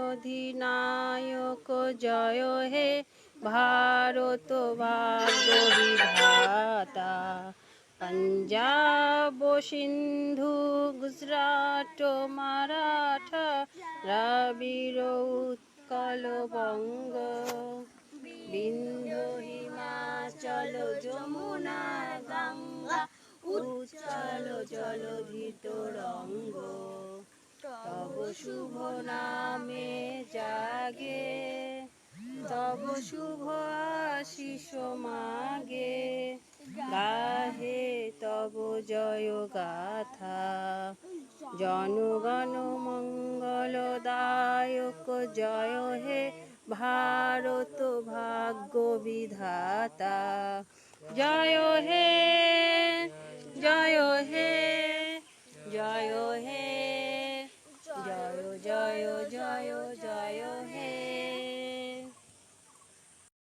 অধিনায়ক জয় হে ভারত ভাগ্য বিধাতা। পঞ্জাব সিন্ধু গুজরাট মারাঠা দ্রাবিড় উৎকল বঙ্গ বিন্ধ্য হিমাচল যমুনা গঙ্গা উচ্ছল জলধি তরঙ্গ। তব শুভ নামে জাগে তব শুভ আশিস মাগে গাহে তব জয় গাথা। জনগণ মঙ্গলদায়ক জয় হে ভারত ভাগ্য বিধাতা। জয় হে জয় হে জয় হে